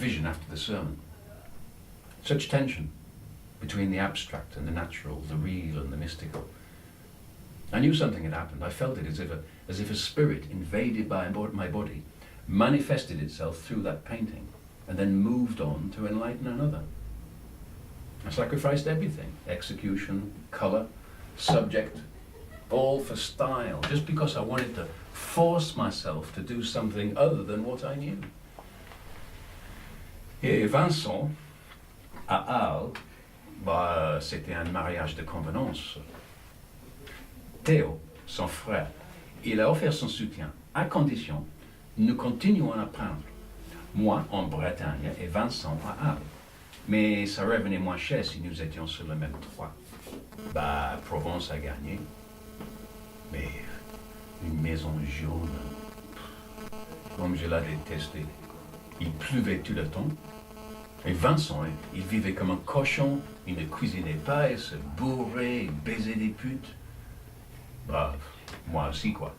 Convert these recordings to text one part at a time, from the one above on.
vision after the sermon. Such tension between the abstract and the natural, the real and the mystical. I knew something had happened. I felt it as if a spirit invaded by my body, manifested itself through that painting, and then moved on to enlighten another. I sacrificed everything, execution, colour, subject, all for style, just because I wanted to force myself to do something other than what I knew. Et Vincent, à Arles, c'était un mariage de convenance. Théo, son frère, il a offert son soutien, à condition, nous continuons à peindre. Moi en Bretagne et Vincent à Arles. Mais ça revenait moins cher si nous étions sur le même toit. Provence a gagné. Mais une maison jaune, comme je la détestais. Il pleuvait tout le temps. Et Vincent, il vivait comme un cochon, il ne cuisinait pas, il se bourrait, il baisait des putes. Moi aussi quoi.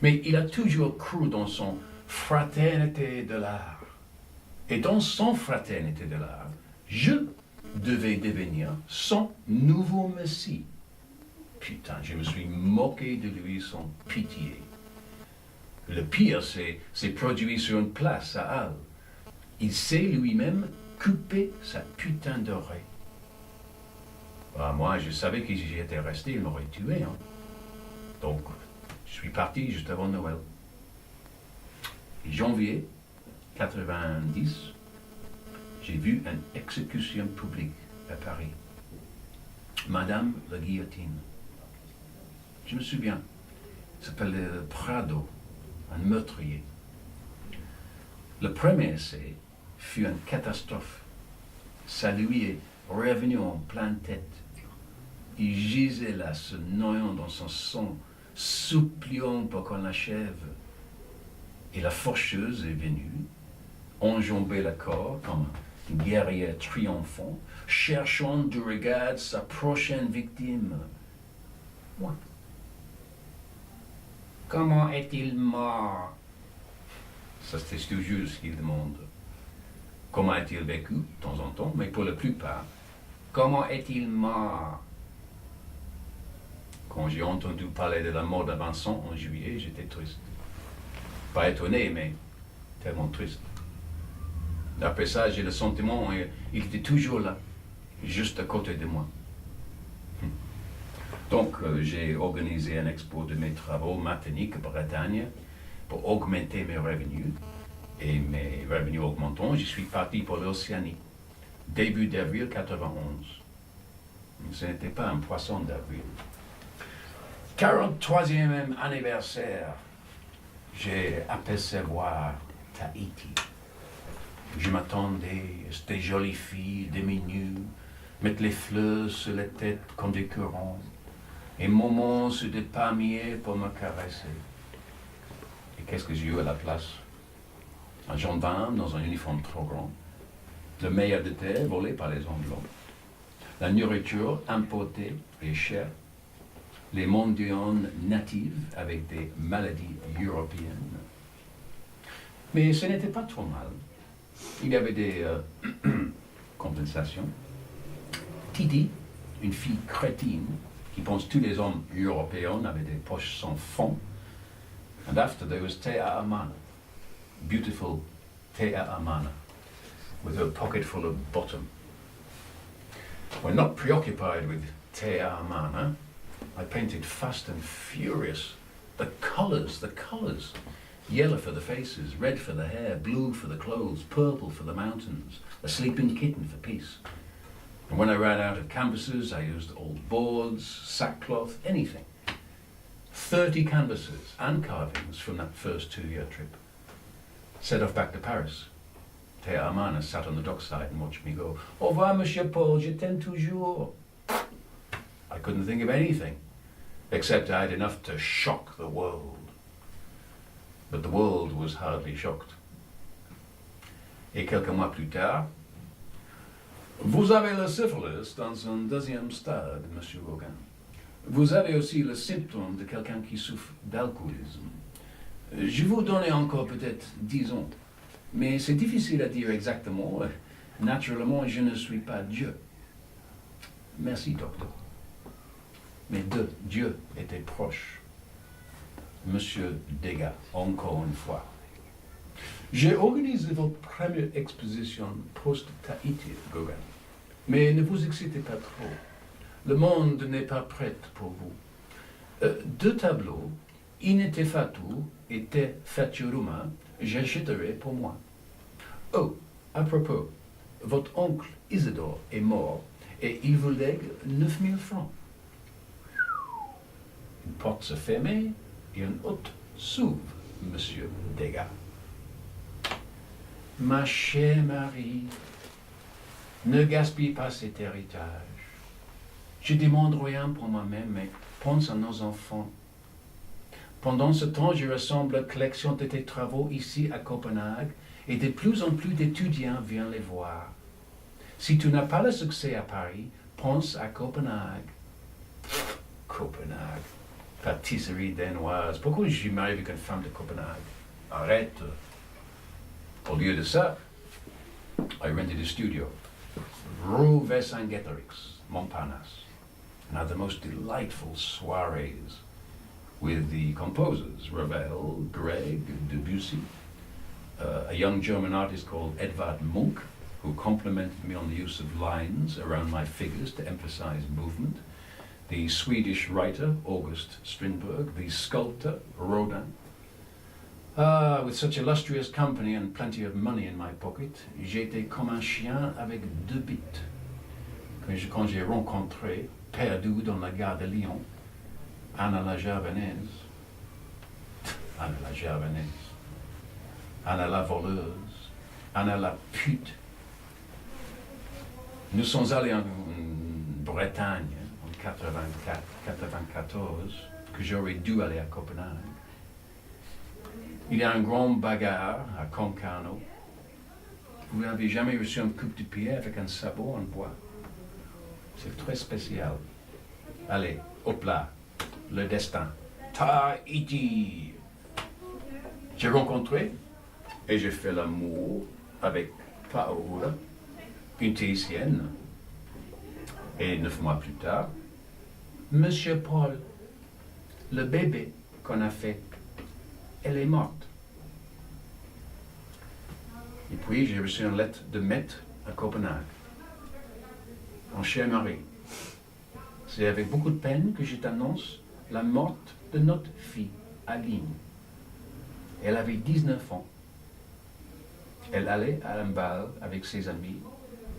Mais il a toujours cru dans son fraternité de l'art. Et dans son fraternité de l'art, je devais devenir son nouveau messie. Putain, je me suis moqué de lui sans pitié. Le pire, c'est produit sur une place à Halle. Il s'est lui-même coupé sa putain d'oreille. Moi, je savais que si j'étais resté, il m'aurait tué. Donc, je suis parti juste avant Noël. Janvier 90, j'ai vu une exécution publique à Paris. Madame la guillotine. Je me souviens, il s'appelait Prado, un meurtrier. Le premier essai fut une catastrophe. Ça lui est revenu en pleine tête. Il gisait là, se noyant dans son sang, suppliant pour qu'on l'achève. Et la faucheuse est venue, enjamber le corps comme un guerrier triomphant, cherchant du regard sa prochaine victime. Moi. Comment est-il mort? Ça, c'est toujours ce qu'il demande. Comment a-t-il vécu, de temps en temps, mais pour la plupart, comment est-il mort? Quand j'ai entendu parler de la mort de Vincent en juillet, j'étais triste. Pas étonné, mais tellement triste. Après ça, j'ai le sentiment qu'il était toujours là, juste à côté de moi. Donc, j'ai organisé un expo de mes travaux matiniques en Bretagne pour augmenter mes revenus. Et mes revenus augmentant, je suis parti pour l'Océanie, début d'avril 91. Ce n'était pas un poisson d'avril. 43e anniversaire, j'ai apercevoir Tahiti. Je m'attendais à cette jolie fille demi-nue, mettre les fleurs sur la tête comme des corons, et moments sur des palmiers pour me caresser. Et qu'est-ce que j'ai eu à la place? Un gendarme dans un uniforme trop grand, le meilleur de terre volé par les hommes blancs, la nourriture importée et chère, les mendiants natifs avec des maladies européennes. Mais ce n'était pas trop mal. Il y avait des compensations. Titi, une fille crétine qui pense tous les hommes européens avaient des poches sans fond. And after there was Tea Amana, beautiful Tea Amana, with her pocket full of bottom. When not preoccupied with Tea Amana, I painted fast and furious. The colours. Yellow for the faces, red for the hair, blue for the clothes, purple for the mountains, a sleeping kitten for peace. And when I ran out of canvases, I used old boards, sackcloth, anything. 30 canvases and carvings from that first 2-year trip. Set off back to Paris. Thea Amana sat on the dockside and watched me go. Au revoir, Monsieur Paul, je t'aime toujours. I couldn't think of anything, except I had enough to shock the world. But the world was hardly shocked. Et quelques mois plus tard, vous avez le syphilis dans un deuxième stade, Monsieur Gauguin. Vous avez aussi le symptôme de quelqu'un qui souffre d'alcoolisme. Je vous donnais encore peut-être 10 ans. Mais c'est difficile à dire exactement. Naturellement, je ne suis pas Dieu. Merci, docteur. Mais deux dieux étaient proches. Monsieur Degas, encore une fois. J'ai organisé votre première exposition post-Tahiti, Gauguin. Mais ne vous excitez pas trop. Le monde n'est pas prêt pour vous. Deux tableaux, Inete Fatu et Te Faturuma, j'achèterai pour moi. Oh, à propos, votre oncle Isidore est mort et il vous lègue 9000 francs. Une porte se fermait et une autre s'ouvre, monsieur Degas. Ma chère Marie, ne gaspille pas cet héritage. Je demande rien pour moi-même, mais pense à nos enfants. Pendant ce temps, je rassemble la collection de tes travaux ici à Copenhague et de plus en plus d'étudiants viennent les voir. Si tu n'as pas le succès à Paris, pense à Copenhague. Copenhague, pâtisserie danoise. Pourquoi je suis marié avec une femme de Copenhague? Arrête. Au lieu de ça, I rented a studio. Rue Vercingetorix, Montparnasse, and had the most delightful soirees with the composers, Ravel, Grieg, Debussy, a young German artist called Edvard Munch, who complimented me on the use of lines around my figures to emphasize movement, the Swedish writer, August Strindberg, the sculptor, Rodin. With such illustrious company and plenty of money in my pocket, j'étais comme un chien avec deux bites. Quand j'ai rencontré, perdu dans la gare de Lyon, Anna la Javanaise, Anna la voleuse, Anna la pute. Nous sommes allés en Bretagne en 94, que j'aurais dû aller à Copenhague. Il y a un grand bagarre à Concarneau. Vous n'avez jamais reçu un coup de pied avec un sabot en bois. C'est très spécial. Allez, hop là, le destin. Tahiti. J'ai rencontré et j'ai fait l'amour avec Paola, une Tahitienne. Et 9 mois plus tard, Monsieur Paul, le bébé qu'on a fait, elle est morte. Et puis j'ai reçu une lettre de maître à Copenhague. Mon cher mari, c'est avec beaucoup de peine que je t'annonce la mort de notre fille, Aline. Elle avait 19 ans. Elle allait à un bal avec ses amis,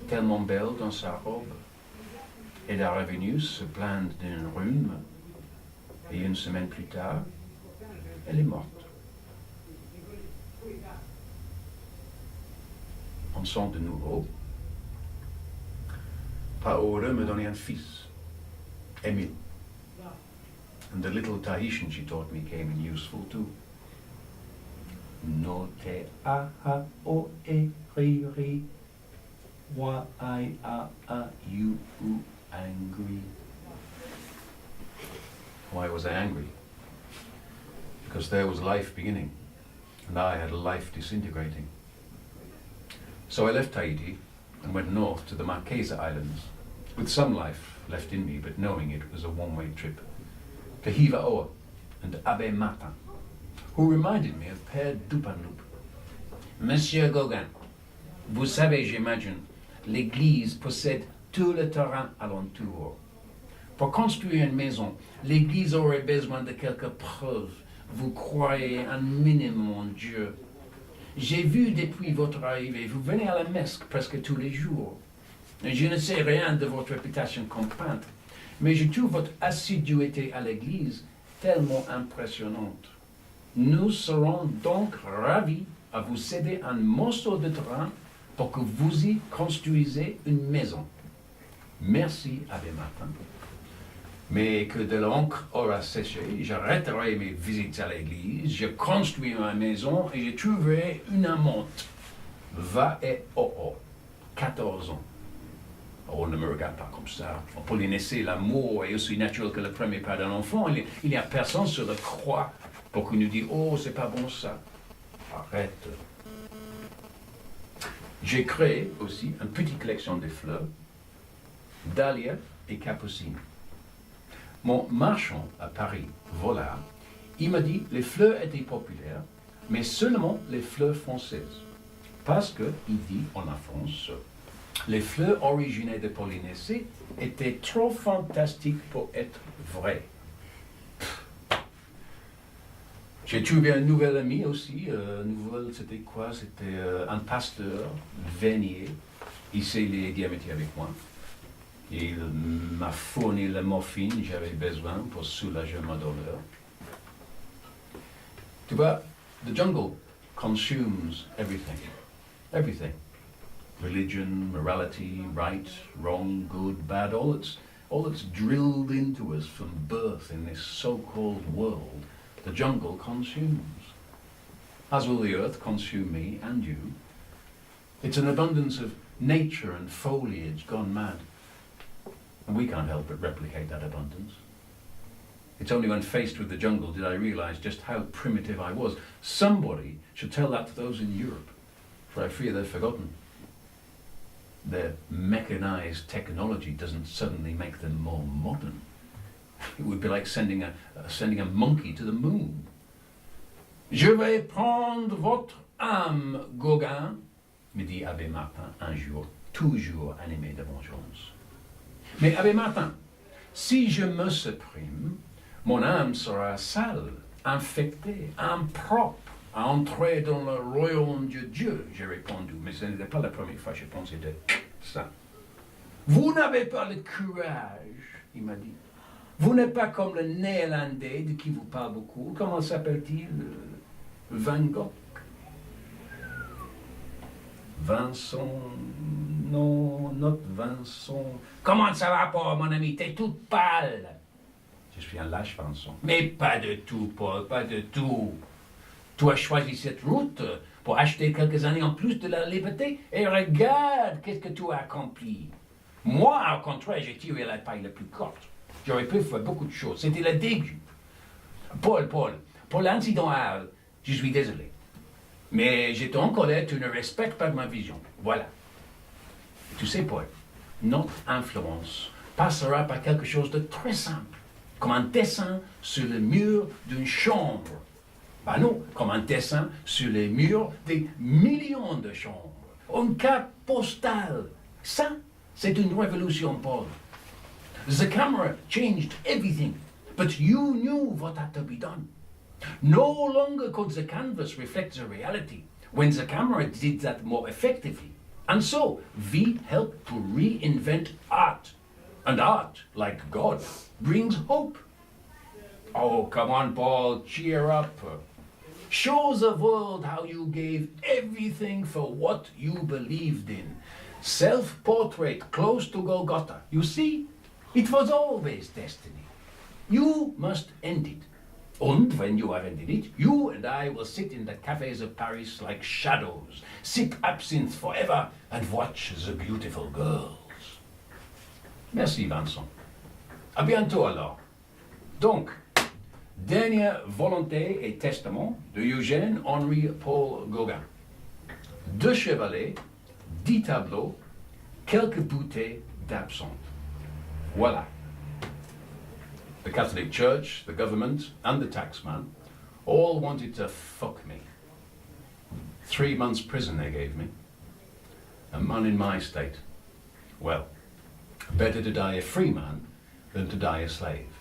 tellement belle dans sa robe. Elle est revenue se plaindre d'un rhume. Et une semaine plus tard, elle est morte. On sent de nouveau. Paola me donnait un fils, Emile. And the little Tahitian she taught me came in useful too. No te a ha o e ri ri. Wa I a you u angry. Why was I angry? Because there was life beginning, and I had life disintegrating. So I left Tahiti and went north to the Marquesa Islands, with some life left in me, but knowing it was a one-way trip, to Hiva-Oa and Abbé Martin, who reminded me of Père Dupanloup. Monsieur Gauguin, vous savez, j'imagine, l'Église possède tout le terrain alentour. Pour construire une maison, l'Église aurait besoin de quelques preuves. Vous croyez un minimum en Dieu. J'ai vu depuis votre arrivée, vous venez à la messe presque tous les jours. Je ne sais rien de votre réputation comme peintre, mais je trouve votre assiduité à l'église tellement impressionnante. Nous serons donc ravis à vous céder un morceau de terrain pour que vous y construisez une maison. Merci, Abbé Martin. Mais que de l'encre aura séché, j'arrêterai mes visites à l'église, je construirai ma maison et je trouverai une amante. Va et oh, 14 ans. Oh, ne me regarde pas comme ça. Pour les naisser, l'amour est aussi naturel que le premier pas d'un enfant. Il n'y a personne sur la croix pour qu'on nous dise « Oh, c'est pas bon ça ». Arrête. J'ai créé aussi une petite collection de fleurs, dahlias et capucines. Mon marchand à Paris, Vollard, il m'a dit que les fleurs étaient populaires, mais seulement les fleurs françaises. Parce que, il dit en France, les fleurs originaires de Polynésie étaient trop fantastiques pour être vraies. J'ai trouvé un nouvel ami aussi. C'était quoi? C'était un pasteur, Vénier. Il s'est lié d'amitié avec moi. Il m'a fourni la morphine que j'avais besoin pour soulager ma douleur. Tu vois, the jungle consumes everything. Everything. Religion, morality, right, wrong, good, bad, all that's drilled into us from birth in this so-called world, the jungle consumes. As will the earth consume me and you. It's an abundance of nature and foliage gone mad. And we can't help but replicate that abundance. It's only when faced with the jungle did I realize just how primitive I was. Somebody should tell that to those in Europe, for I fear they've forgotten. Their mechanized technology doesn't suddenly make them more modern. It would be like sending a monkey to the moon. Je vais prendre votre âme, Gauguin, me dit Abbé Martin un jour, toujours animé de vengeance. Mais Abbé Martin, si je me supprime, mon âme sera sale, infectée, impropre à entrer dans le royaume de Dieu, j'ai répondu. Mais ce n'était pas la première fois que je pensais de ça. Vous n'avez pas le courage, il m'a dit. Vous n'êtes pas comme le néerlandais de qui vous parle beaucoup. Comment s'appelle-t-il? Van Gogh. Vincent, non, notre Vincent. Comment ça va, Paul, mon ami? T'es toute pâle. Je suis un lâche, Vincent. Mais pas de tout, Paul, pas de tout. Tu as choisi cette route pour acheter quelques années en plus de la liberté et regarde qu'est-ce que tu as accompli. Moi, au contraire, j'ai tiré la paille la plus courte. J'aurais pu faire beaucoup de choses. C'était le début. Paul, pour l'incident, je suis désolé. Mais j'étais en colère, tu ne respectes pas ma vision. Voilà. Tu sais, Paul, notre influence passera par quelque chose de très simple, comme un dessin sur le mur d'une chambre. Ben non, comme un dessin sur les murs des millions de chambres. Une carte postale. Ça, c'est une révolution, Paul. The camera changed everything, but you knew what had to be done. No longer could the canvas reflect the reality when the camera did that more effectively. And so, we helped to reinvent art. And art, like God, brings hope. Oh, come on, Paul, cheer up. Show the world how you gave everything for what you believed in. Self-portrait close to Golgotha. You see, it was always destiny. You must end it. And when you have ended it, you and I will sit in the cafes of Paris like shadows, sip absinthe forever, and watch the beautiful girls. Merci, Vincent. À bientôt alors. Donc, dernière volonté et testament de Eugène Henri Paul Gauguin. 2 chevalets, 10 tableaux, quelques bouteilles d'absinthe. Voilà. The Catholic Church, the government, and the taxman all wanted to fuck me. 3 months prison they gave me. A man in my state. Well, better to die a free man than to die a slave.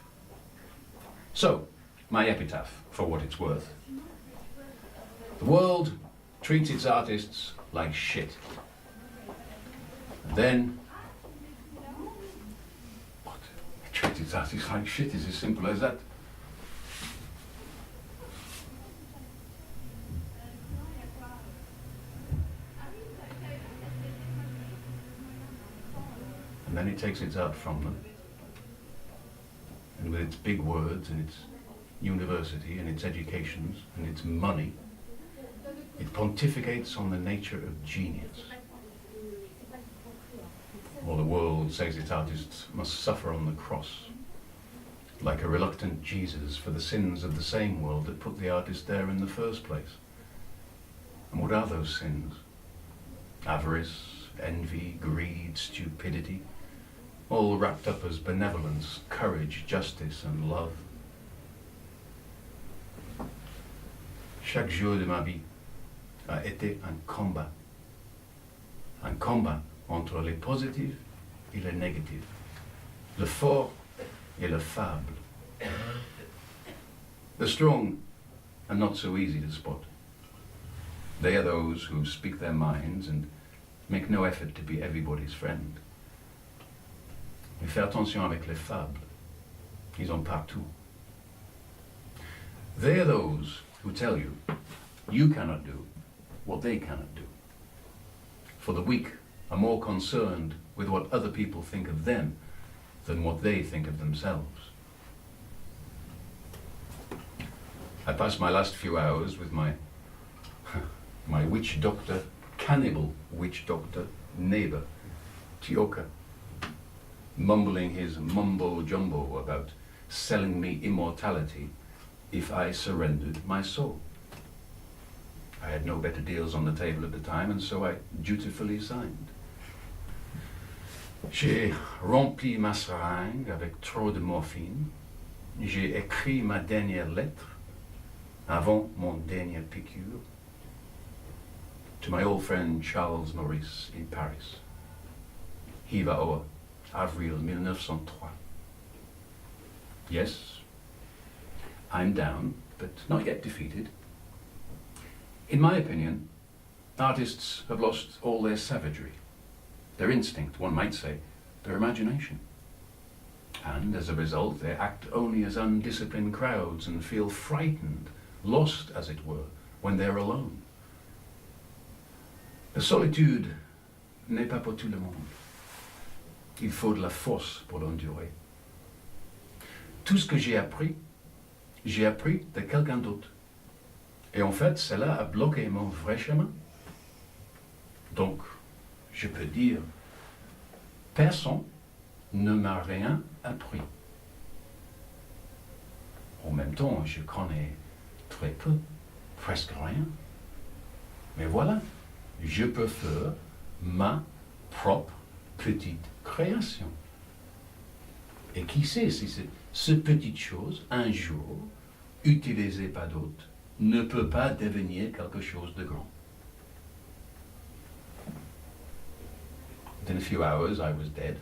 So, my epitaph, for what it's worth. The world treats its artists like shit. And then, what? It treats its artists like shit is as simple as that. And then it takes its art from them. And with its big words and its university and its educations and its money, it pontificates on the nature of genius. Or the world says its artists must suffer on the cross, like a reluctant Jesus for the sins of the same world that put the artist there in the first place. And what are those sins? avarice, envy, greed, stupidity, all wrapped up as benevolence, courage, justice, and love. Chaque jour de ma vie a été un combat entre les positifs et les négatifs, le fort et le faible. The strong are not so easy to spot. They are those who speak their minds and make no effort to be everybody's friend. Mais fais attention avec les faibles. Ils ont partout. They are those who tell you you cannot do what they cannot do. For the weak are more concerned with what other people think of them than what they think of themselves. I passed my last few hours with my witch doctor, cannibal witch doctor, neighbor, Tioka, mumbling his mumbo-jumbo about selling me immortality if I surrendered my soul. I had no better deals on the table at the time, and so I dutifully signed. J'ai rempli ma seringue avec trop de morphine. J'ai écrit ma dernière lettre avant mon dernière piqûre to my old friend Charles Maurice in Paris. Hiva Oa, Avril 1903. Yes, I'm down, but not yet defeated. In my opinion, artists have lost all their savagery, their instinct, one might say, their imagination. And as a result, they act only as undisciplined crowds and feel frightened, lost, as it were, when they're alone. La solitude n'est pas pour tout le monde. Il faut de la force pour l'endurer. Tout ce que j'ai appris de quelqu'un d'autre. Et en fait, cela a bloqué mon vrai chemin. Donc, je peux dire, personne ne m'a rien appris. En même temps, je connais très peu, presque rien. Mais voilà, je peux faire ma propre petite création. Et qui sait si cette petite chose, un jour, utilisée par d'autres, ne peut pas devenir quelque chose de grand. Within a few hours, I was dead.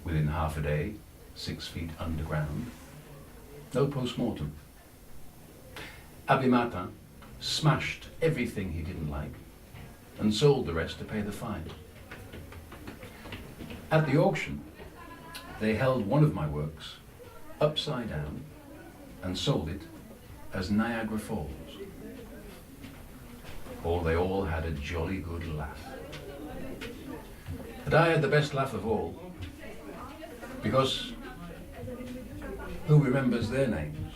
Within half a day, 6 feet underground. No post-mortem. Abbé Martin smashed everything he didn't like and sold the rest to pay the fine. At the auction, they held one of my works upside down and sold it as Niagara Falls. Oh, they all had a jolly good laugh. But I had the best laugh of all, because who remembers their names?